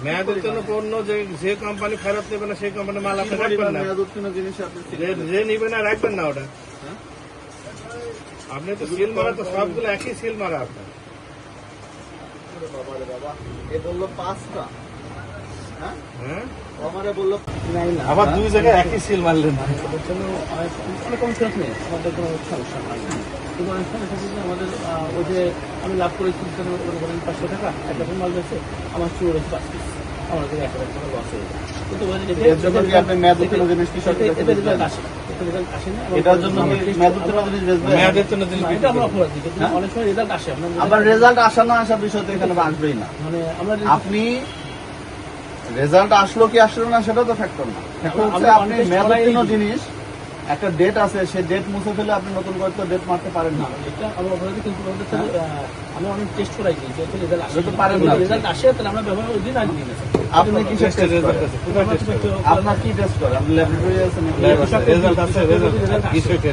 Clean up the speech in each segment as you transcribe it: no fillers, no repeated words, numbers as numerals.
মেয়াদের জন্য পণ্য যে কোম্পানি ফেরত নেবে না সেই কোম্পানি মাল আপনি রাখবেন না, মেয়াদ উত্তীর্ণ জিনিস আপনি যে নিবে না রাখবেন না ওটা। আপনি তো সিল মারা, তো সবগুলো একই সিল মারা আপনার। বাবা রে বাবা, এ বললো 5টা, হ্যাঁ হ্যাঁ আমারে বললো আবার দুই জায়গায় একই সিল মারলেন। কোনো ফেরত নেই, আমাদের কোনো সমস্যা হয় না। কিন্তু অনেক সময় থাকে যে আমাদের ওই যে আমি লাভ করেছি 500 টাকা, একটা মাল বেছে আমার চুর রয়েছে 5 পিস, আমার কাছে 1000 টাকা লস হয়ে যায়। কিন্তু যখন কি আপনি মেয়াদ উত্তীর্ণ জিনিস কি সরকার এদের রেজাল্ট আসে, আসে না, এটার জন্য মেয়াদ উত্তীর্ণ জিনিস বেচবেন? মেয়াদের জন্য দিন এটা আমরা অপরাধ দিই, কিন্তু অনেক সময় রেজাল্ট আসে। আবার রেজাল্ট আসা না আসার বিষয় তো এখানে আসবেই না। মানে আমরা আপনি রেজাল্ট আসলো কি আসলো না সেটা তো ফ্যাক্টর না। ফ্যাক্টর হচ্ছে আপনি মেয়াদ উত্তীর্ণ জিনিস একটা ডেট আছে, সেই ডেট মুছে ফেলে আপনি নতুন করে তো ডেট মারতে পারেন না। এটা আমরা অপরাধী, কিন্তু আমি অনেক টেস্ট করাইছি যে রেজাল্ট আসে তো পারেন না। রেজাল্ট আসে তাহলে আমরা ব্যবহার ওই দিন আগে দিন আপনি কিসের টেস্ট করেন? আপনার কি টেস্ট করেন? আপনি ল্যাবরেটরি আছে নাকি? রেজাল্ট আছে,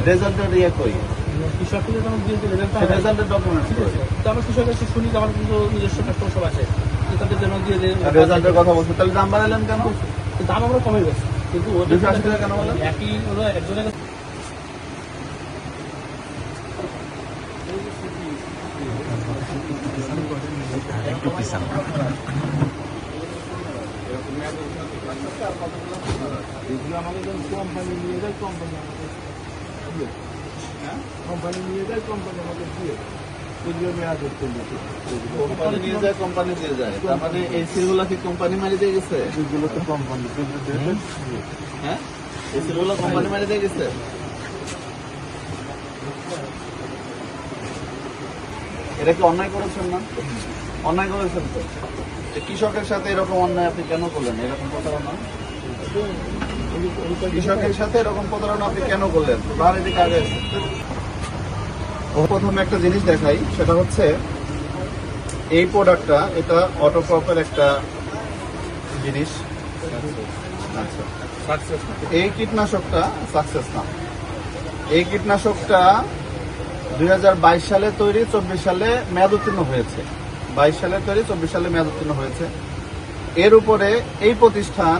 রেজাল্টের ইয়ে কই? কৃষককে যখন দিয়েছে রেজাল্ট রেজাল্টের ডকুমেন্টস কই? তো আমরা কৃষকের কাছে শুনি যে আমার কিন্তু নিজস্ব কাস্টমার সব আছে, তাদের জন্য দিয়ে দেয়। রেজাল্টের কথা বলছো, তাহলে দাম বাড়ালেন কেন? দাম আমরা কমে গেছে, কিন্তু 280 টাকা কেন বলেন? একই হলো একজনের কাছে। এগুলো আমাকে যখন কোম্পানি নিয়ে যায়, কোম্পানি আমাকে দিয়ে, কোম্পানি নিয়ে যায়, কোম্পানি আমাকে দিয়ে এগুলো মেয়াদ উত্তীর্ণ। কোম্পানি নিয়ে যায়, কোম্পানি দিয়ে যায়। তার মানে এই সিলগুলো কি কোম্পানি মারি দিয়ে গেছে? এগুলো তো কোম্পানি, হ্যাঁ, এই সিলগুলো কোম্পানি মারি দিয়ে গেছে। এটা কি অন্যায় করেছেন না? অন্যায় করেছেন তো। কৃষকের সাথে এরকম অন্যায় আপনি কেন করলেন? এরকম প্রতারণা কৃষকের সাথে এরকম প্রতারণা আপনি কেন করলেন? বাড়ির দিকে আগে প্রথমে একটা জিনিস দেখাই, সেটা হচ্ছে এই প্রোডাক্টটা, এটা অটোক্রপের একটা জিনিস। আচ্ছা, এই কীটনাশকটা সাকসেস না। এই কীটনাশকটা 2022 সালে তৈরি, 24 সালে মেয়াদ উত্তীর্ণ হয়েছে। 22 সালে তৈরি, 24 সালে মেয়াদ উত্তীর্ণ হয়েছে। এর উপরে এই প্রতিষ্ঠান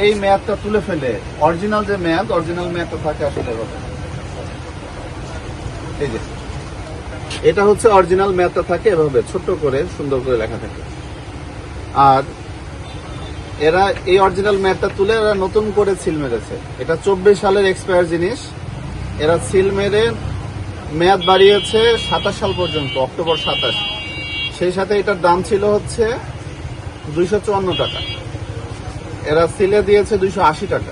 এই মেয়াদটা তুলে ফেলে অরিজিনাল যে মেয়াদ, অরিজিনাল মেয়াদটা থাকে আসলে এই যে এটা হচ্ছে অরিজিনাল মেয়াদটা থাকে, এভাবে ছোট্ট করে সুন্দর করে লেখা থাকে। আর এরা এই অরিজিনাল মেয়াদটা তুলে এরা নতুন করে সিল মেরেছে। এটা 24 সালের এক্সপায়ার জিনিস, এরা সিল মেরে মেয়াদ বাড়িয়েছে 27 সাল পর্যন্ত, অক্টোবর 27। সেই সাথে এটার দাম ছিল হচ্ছে 254 টাকা, এরা সিলে দিয়েছে 280 টাকা।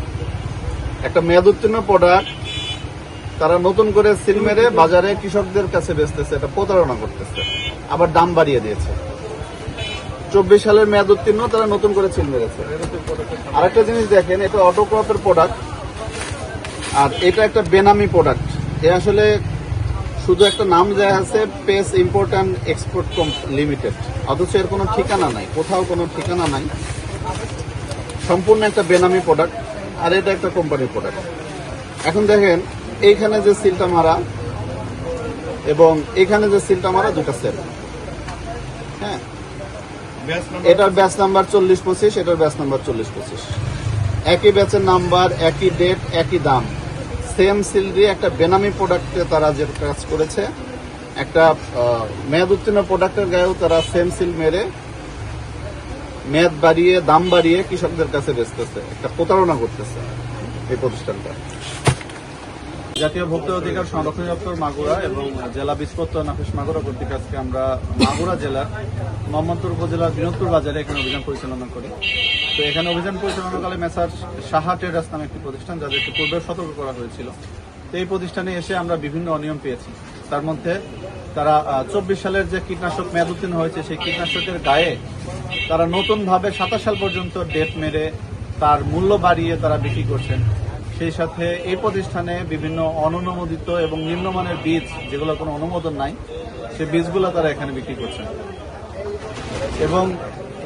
একটা মেয়াদ উত্তীর্ণ প্রোডাক্ট তারা নতুন করে সিল মেরে বাজারে কৃষকদের কাছে বেচতেছে, এটা প্রতারণা করতেছে, আবার দাম বাড়িয়ে দিয়েছে। 24 সালের মেয়াদ উত্তীর্ণ, তারা নতুন করে সিল মেরেছে। আরেকটা জিনিস দেখেন, এটা অটোক্রপের প্রোডাক্ট, আর এটা একটা বেনামি প্রোডাক্ট। এ আসলে শুধু একটা নাম দেয়া আছে, pace import and export limited, অথচ এর কোনো ঠিকানা নাই, কোথাও কোনো ঠিকানা নাই। সম্পূর্ণ একটা বেনামি প্রোডাক্ট, আর এটা একটা কোম্পানির প্রোডাক্ট। এখন দেখেন এইখানে যে সিলটা মারা এবং এখানে যে সিলটা মারা, দুটা সেল। হ্যাঁ, এটার ব্যাচ নাম্বার 4025, এটার ব্যাচ নাম্বার 4025, একই ব্যাচের নাম্বার, একই ডেট, একই দাম, সেম সিল দিয়ে একটা বেনামি প্রোডাক্টে তারা যে কাজ করেছে, একটা মেয়াদ উত্তীর্ণ প্রোডাক্টের গায়েও তারা সেম সিল মেরে মেয়াদ বাড়িয়ে, দাম বাড়িয়ে কৃষকদের কাছে বেচতেছে, একটা প্রতারণা করতেছে এই প্রতিষ্ঠানটা। জাতীয় ভোক্তা অধিকার সংরক্ষণ দপ্তর মাগুরা এবং জেলা বীজপত্র নাফিস মাগুরা কর্তৃক আজকে আমরা মাগুরা জেলার মোহাম্মদপুর উপজেলার বিনোদপুর বাজারে এখানে অভিযান পরিচালনা করি। তো এখানে অভিযান পরিচালনাকালে মেসার সাহা ট্রেডার্স নামে একটি প্রতিষ্ঠান, যাদেরকে পূর্বে সতর্ক করা হয়েছিল। তো এই প্রতিষ্ঠানে এসে আমরা বিভিন্ন অনিয়ম পেয়েছি। তার মধ্যে তারা 24 সালের যে কীটনাশক মেয়াদ উত্তীর্ণ হয়েছে, সেই কীটনাশকের গায়ে তারা নতুনভাবে 27 সাল পর্যন্ত ডেট মেরে তার মূল্য বাড়িয়ে তারা বিক্রি করছেন। সেই সাথে এই প্রতিষ্ঠানে বিভিন্ন অননুমোদিত এবং নিম্নমানের বীজ, যেগুলো কোনো অনুমোদন নাই, সেই বীজগুলো তারা এখানে বিক্রি করছেন। এবং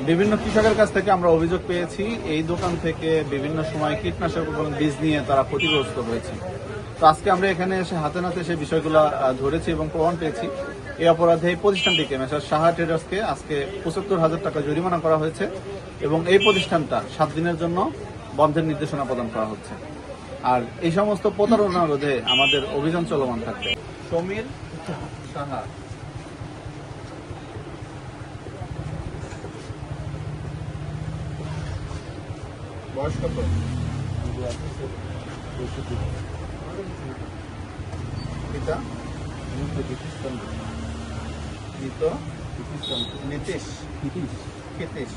বিভিন্ন কৃষকের কাছ থেকে আমরা অভিযোগ পেয়েছি, এই দোকান থেকে বিভিন্ন সময় কীটনাশক এবং বীজ নিয়ে তারা ক্ষতিগ্রস্ত হয়েছে। তো আজকে আমরা এখানে এসে হাতে নাতে সেই বিষয়গুলো ধরেছি এবং প্রমাণ পেয়েছি। এই অপরাধে এই প্রতিষ্ঠানটিকে মেসার সাহা ট্রেডার্সকে আজকে ৭৫,০০০ টাকা জরিমানা করা হয়েছে এবং এই প্রতিষ্ঠানটা 7 দিনের জন্য বন্ধের নির্দেশনা প্রদান করা হচ্ছে। আর এই সমস্ত প্রতারণা রোধে আমাদের অভিযান চলমান থাকবে। সমীর সাহা, বয়স কত? পিতা নীতিশ ক্ষিতীশ।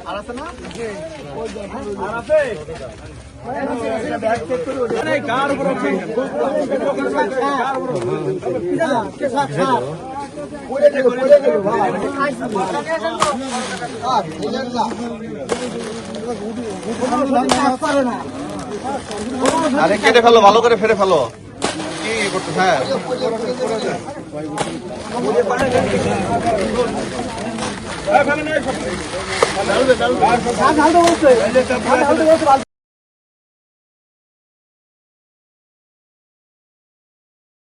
আর আছে না? আরে কেটে ফেলো, ভালো করে ফেরে ফেলো। কি করতে? হ্যাঁ